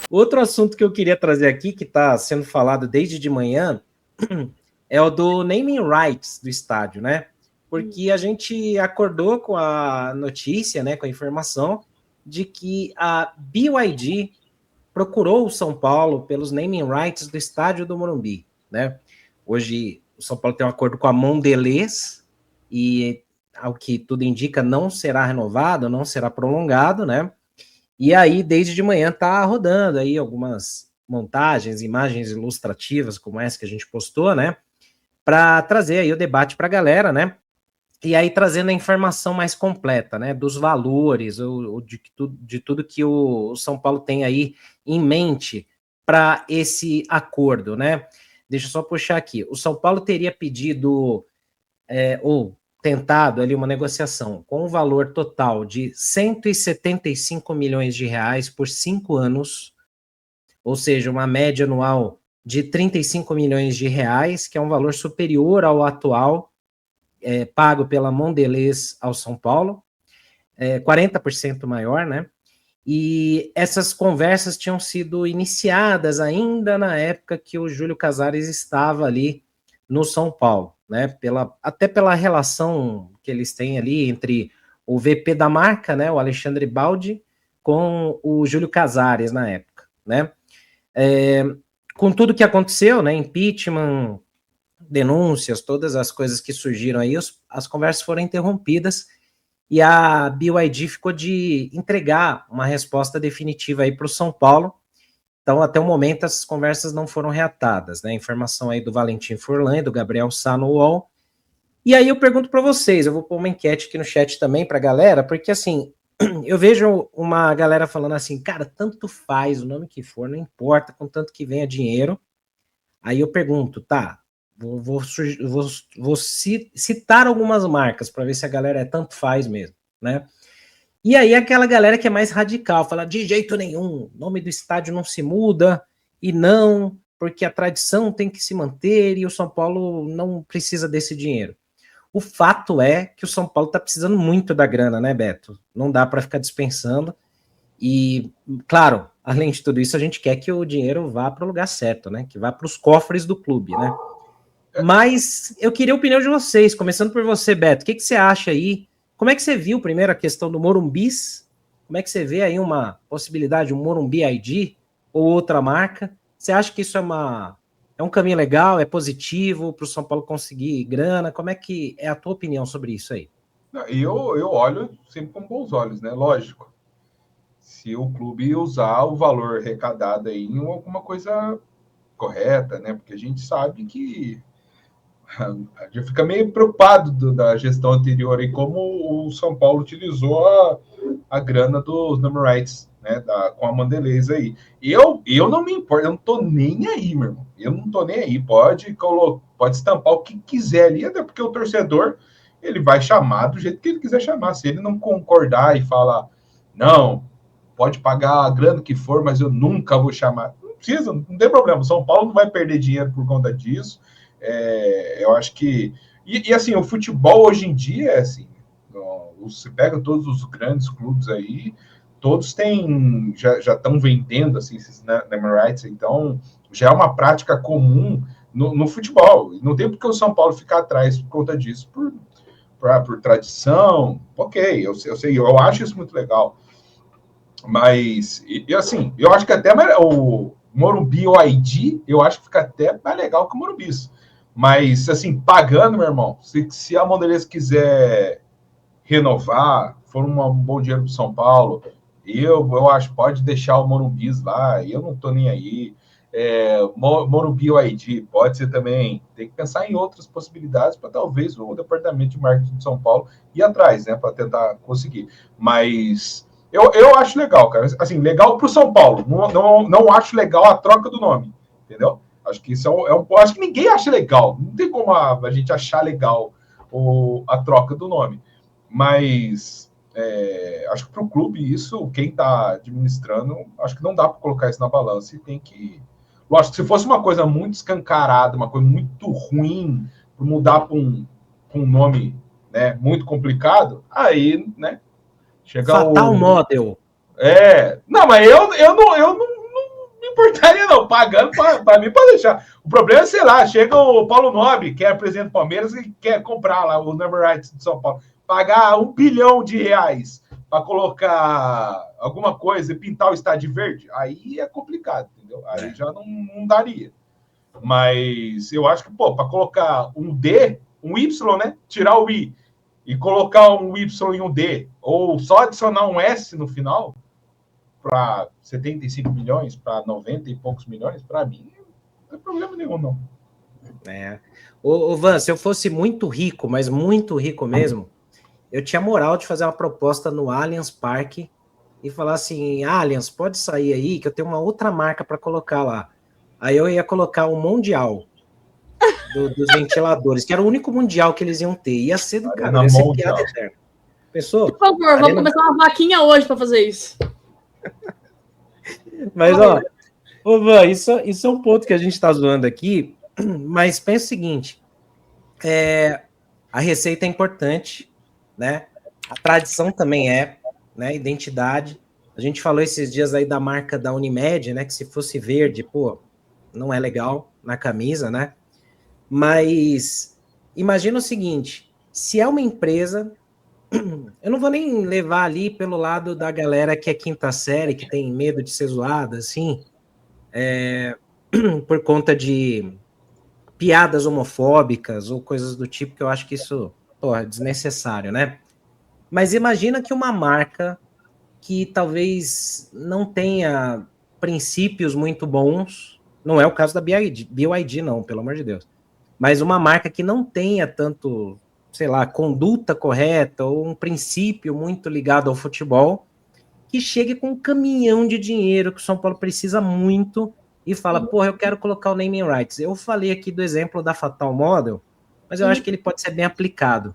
Outro assunto que eu queria trazer aqui, que está sendo falado desde de manhã, é o do naming rights do estádio, né? Porque a gente acordou com a notícia, né, com a informação de que a BYD procurou o São Paulo pelos naming rights do estádio do Morumbi, né? Hoje o São Paulo tem um acordo com a Mondelez e, ao que tudo indica, não será renovado, não será prolongado, né? E aí, desde de manhã, tá rodando aí algumas montagens, imagens ilustrativas, como essa que a gente postou, né? Para trazer aí o debate para a galera, né? E aí trazendo a informação mais completa, né? Dos valores, ou de tudo que o São Paulo tem aí em mente para esse acordo, né? Deixa eu só puxar aqui. O São Paulo teria pedido, ou tentado ali uma negociação com um valor total de 175 milhões de reais por 5 anos, ou seja, uma média anual de 35 milhões de reais, que é um valor superior ao atual, pago pela Mondelez ao São Paulo, 40% maior, né? E essas conversas tinham sido iniciadas ainda na época que o Júlio Casares estava ali no São Paulo, né? Até pela relação que eles têm ali entre o VP da marca, né, o Alexandre Baldi, com o Júlio Casares na época, né? Com tudo que aconteceu, né, impeachment, denúncias, todas as coisas que surgiram aí, as conversas foram interrompidas e a BYD ficou de entregar uma resposta definitiva aí para o São Paulo. Então, até o momento, as conversas não foram reatadas, né? Informação aí do Valentim Furlan e do Gabriel Sá no UOL. E aí eu pergunto para vocês, eu vou pôr uma enquete aqui no chat também para a galera, porque assim, eu vejo uma galera falando assim, cara, tanto faz o nome que for, não importa, contanto que venha dinheiro. Aí eu pergunto, tá, vou citar algumas marcas para ver se a galera tanto faz mesmo, né? E aí aquela galera que é mais radical, fala de jeito nenhum, o nome do estádio não se muda, e não, porque a tradição tem que se manter e o São Paulo não precisa desse dinheiro. O fato é que o São Paulo está precisando muito da grana, né, Beto? Não dá para ficar dispensando. E, claro, além de tudo isso, a gente quer que o dinheiro vá para o lugar certo, né? Que vá para os cofres do clube, né? Mas eu queria a opinião de vocês, começando por você, Beto. O que você acha aí? Como é que você viu primeiro a questão do Morumbis? Como é que você vê aí uma possibilidade, um Morumbi ID ou outra marca? Você acha que isso é um caminho legal, é positivo para o São Paulo conseguir grana? Como é que é a tua opinião sobre isso aí? Eu olho sempre com bons olhos, né? Lógico. Se o clube usar o valor arrecadado aí em alguma coisa correta, né? Porque a gente sabe que a gente fica meio preocupado da gestão anterior e como o São Paulo utilizou a grana dos number rights, né? Com a Mondelez aí. Eu não me importo, eu não tô nem aí, meu irmão. Eu não tô nem aí. Pode estampar o que quiser ali, até porque o torcedor ele vai chamar do jeito que ele quiser chamar. Se ele não concordar e falar, não, pode pagar a grana que for, mas eu nunca vou chamar. Não precisa, não tem problema. O São Paulo não vai perder dinheiro por conta disso. Eu acho que. E assim, o futebol hoje em dia é assim. Você pega todos os grandes clubes aí, todos têm. Já estão vendendo assim, esses name rights, então já é uma prática comum no futebol. Não tem porque o São Paulo ficar atrás por conta disso, por tradição. Ok, eu sei, eu acho isso muito legal. Mas, assim, eu acho que até o Morumbi ou ID, eu acho que fica até mais legal que o Morumbi. Mas, assim, pagando, meu irmão, se a Mondelez quiser renovar, for um bom dinheiro para São Paulo, eu acho que pode deixar o Morumbi lá, eu não tô nem aí. Morumbi ou ID, pode ser também. Tem que pensar em outras possibilidades para talvez o departamento de marketing de São Paulo ir atrás, né, para tentar conseguir. Mas eu acho legal, cara. Assim, legal para o São Paulo. Não acho legal a troca do nome, entendeu? Acho que isso acho que ninguém acha legal. Não tem como a gente achar legal a troca do nome. Mas acho que para o clube isso, quem está administrando, acho que não dá para colocar isso na balança e tem que. Lógico, se fosse uma coisa muito escancarada, uma coisa muito ruim, mudar para um nome, né, muito complicado, aí, né, chega Fatal o. Model. Não, mas eu não importaria, não. Pagando, para mim, pode deixar. O problema é, sei lá, chega o Paulo Nobre, que é presidente do Palmeiras, e quer comprar lá o number rights de São Paulo. Pagar R$1 bilhão para colocar alguma coisa e pintar o estádio verde, aí é complicado, entendeu? Aí já não daria. Mas eu acho que, para colocar um D, um Y, né? Tirar o I e colocar um Y e um D, ou só adicionar um S no final, para 75 milhões, para 90 e poucos milhões, para mim, não tem problema nenhum, não. Ô, Van, se eu fosse muito rico, mas muito rico mesmo, eu tinha moral de fazer uma proposta no Allianz Parque e falar assim, Allianz, pode sair aí, que eu tenho uma outra marca para colocar lá. Aí eu ia colocar o Mundial dos ventiladores, que era o único Mundial que eles iam ter. Ia ser do cara, ia ser piada eterna. Pensou? Por favor, vamos começar uma vaquinha hoje para fazer isso. Mas, ô Van, isso é um ponto que a gente está zoando aqui, mas pensa o seguinte, a receita é importante, né? A tradição também né? Identidade. A gente falou esses dias aí da marca da Unimed, né? Que se fosse verde, não é legal na camisa, né? Mas imagina o seguinte, se é uma empresa, eu não vou nem levar ali pelo lado da galera que é quinta série, que tem medo de ser zoada, assim, por conta de piadas homofóbicas ou coisas do tipo, que eu acho que isso é desnecessário, né? Mas imagina que uma marca que talvez não tenha princípios muito bons, não é o caso da BYD não, pelo amor de Deus, mas uma marca que não tenha tanto, sei lá, conduta correta ou um princípio muito ligado ao futebol, que chegue com um caminhão de dinheiro que o São Paulo precisa muito e fala, eu quero colocar o naming rights. Eu falei aqui do exemplo da Fatal Model, mas eu acho que ele pode ser bem aplicado.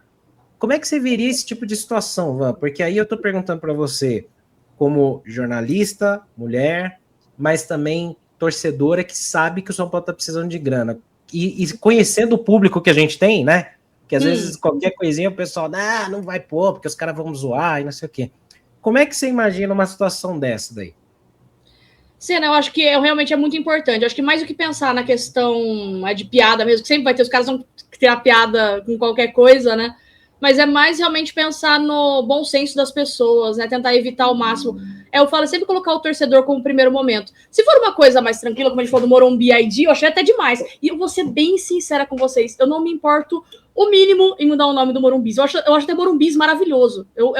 Como é que você veria esse tipo de situação, Van? Porque aí eu estou perguntando para você, como jornalista, mulher, mas também torcedora que sabe que o São Paulo está precisando de grana. E conhecendo o público que a gente tem, né? Que às vezes qualquer coisinha o pessoal, não vai pôr, porque os caras vão zoar e não sei o quê. Como é que você imagina uma situação dessa daí? Sim, eu acho que realmente é muito importante. Eu acho que mais do que pensar na questão de piada mesmo, que sempre vai ter, os caras vão ter a piada com qualquer coisa, né? Mas é mais realmente pensar no bom senso das pessoas, né? Tentar evitar ao máximo. Eu falo sempre colocar o torcedor como primeiro momento. Se for uma coisa mais tranquila, como a gente falou do Morumbi ID, eu achei até demais. E eu vou ser bem sincera com vocês, eu não me importo o mínimo em mudar o nome do Morumbi. Eu acho até Morumbi maravilhoso. Eu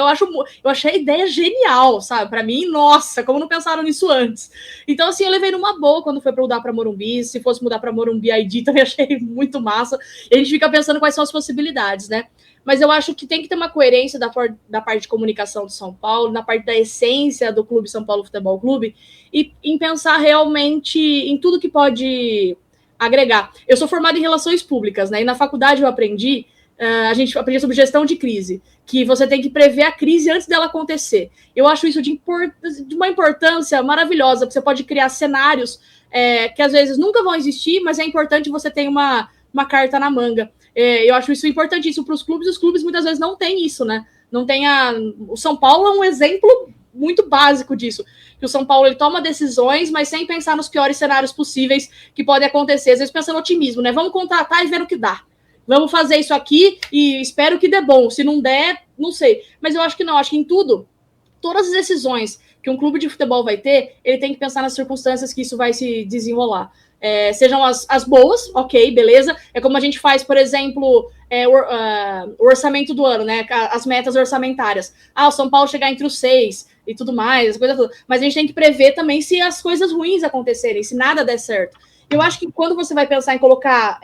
achei a ideia genial, sabe? Pra mim, nossa, como não pensaram nisso antes? Então, assim, eu levei numa boa quando foi pra mudar pra Morumbi. Se fosse mudar pra Morumbi ID, também achei muito massa. E a gente fica pensando quais são as possibilidades, né? Mas eu acho que tem que ter uma coerência da parte de comunicação de São Paulo, na parte da essência do Clube São Paulo Futebol Clube, e em pensar realmente em tudo que pode agregar. Eu sou formada em relações públicas, né? E na faculdade eu aprendi, a gente aprendia sobre gestão de crise, que você tem que prever a crise antes dela acontecer. Eu acho isso de uma importância maravilhosa, porque você pode criar cenários que às vezes nunca vão existir, mas é importante você ter uma carta na manga. Eu acho isso importantíssimo para os clubes. Os clubes muitas vezes não têm isso, né? Não tem o São Paulo é um exemplo muito básico disso. Que o São Paulo ele toma decisões, mas sem pensar nos piores cenários possíveis que podem acontecer. Às vezes pensa no otimismo, né? Vamos contratar e ver o que dá. Vamos fazer isso aqui e espero que dê bom. Se não der, não sei. Mas eu acho que não. Acho que em tudo, todas as decisões que um clube de futebol vai ter, ele tem que pensar nas circunstâncias que isso vai se desenrolar. Sejam as boas, ok, beleza. É como a gente faz, por exemplo, o orçamento do ano, né? As metas orçamentárias. O São Paulo chegar entre os 6 e tudo mais, as coisas todas. Mas a gente tem que prever também se as coisas ruins acontecerem, se nada der certo. Eu acho que quando você vai pensar em colocar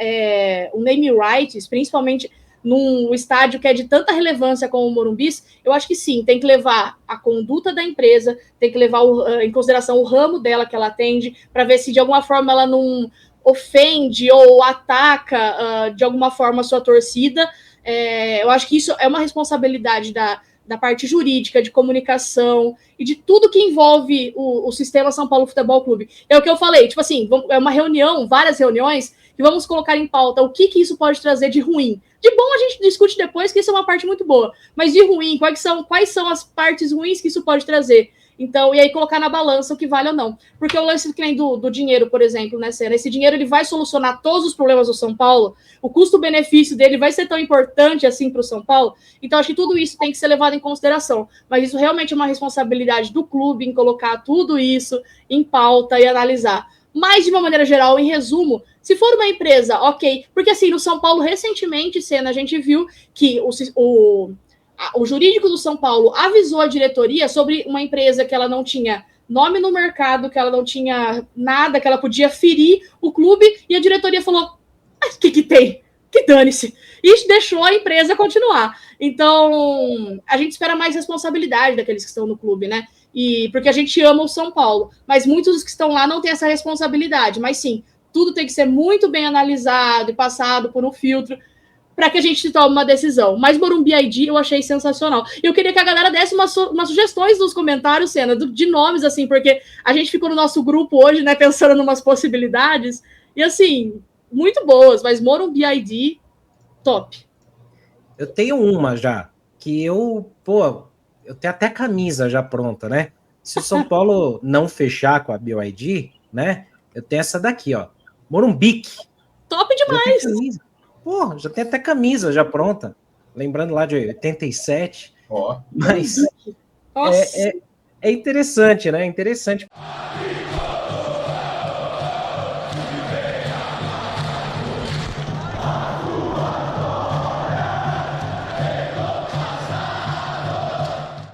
o name rights, principalmente num estádio que é de tanta relevância como o Morumbi, eu acho que sim, tem que levar a conduta da empresa, tem que levar em consideração o ramo dela que ela atende, para ver se de alguma forma ela não ofende ou ataca de alguma forma a sua torcida. Eu acho que isso é uma responsabilidade da parte jurídica, de comunicação e de tudo que envolve o sistema São Paulo Futebol Clube. É o que eu falei, tipo assim, é uma reunião, várias reuniões, e vamos colocar em pauta o que isso pode trazer de ruim. De bom a gente discute depois, que isso é uma parte muito boa. Mas de ruim, quais são as partes ruins que isso pode trazer? Então, e aí colocar na balança o que vale ou não. Porque o lance que nem do dinheiro, por exemplo, né, Senna? Esse dinheiro ele vai solucionar todos os problemas do São Paulo? O custo-benefício dele vai ser tão importante assim para o São Paulo? Então, acho que tudo isso tem que ser levado em consideração. Mas isso realmente é uma responsabilidade do clube em colocar tudo isso em pauta e analisar. Mas, de uma maneira geral, em resumo, se for uma empresa, ok. Porque, assim, no São Paulo, recentemente, Senna, a gente viu que o jurídico do São Paulo avisou a diretoria sobre uma empresa que ela não tinha nome no mercado, que ela não tinha nada, que ela podia ferir o clube, e a diretoria falou, o que tem? Que dane-se. E deixou a empresa continuar. Então, a gente espera mais responsabilidade daqueles que estão no clube, né? E porque a gente ama o São Paulo, mas muitos dos que estão lá não têm essa responsabilidade. Mas sim, tudo tem que ser muito bem analisado e passado por um filtro para que a gente tome uma decisão. Mas Morumbi ID eu achei sensacional. Eu queria que a galera desse umas sugestões nos comentários, Senna, de nomes, assim, porque a gente ficou no nosso grupo hoje, né, pensando em umas possibilidades, e assim, muito boas, mas Morumbi ID, top. Eu tenho uma já, que eu tenho até camisa já pronta, né? Se o São Paulo não fechar com a BYD, né, eu tenho essa daqui, ó, Morumbic. Top demais! Pô, já tem até camisa já pronta. Lembrando lá de 87. Mas é interessante, né? Interessante.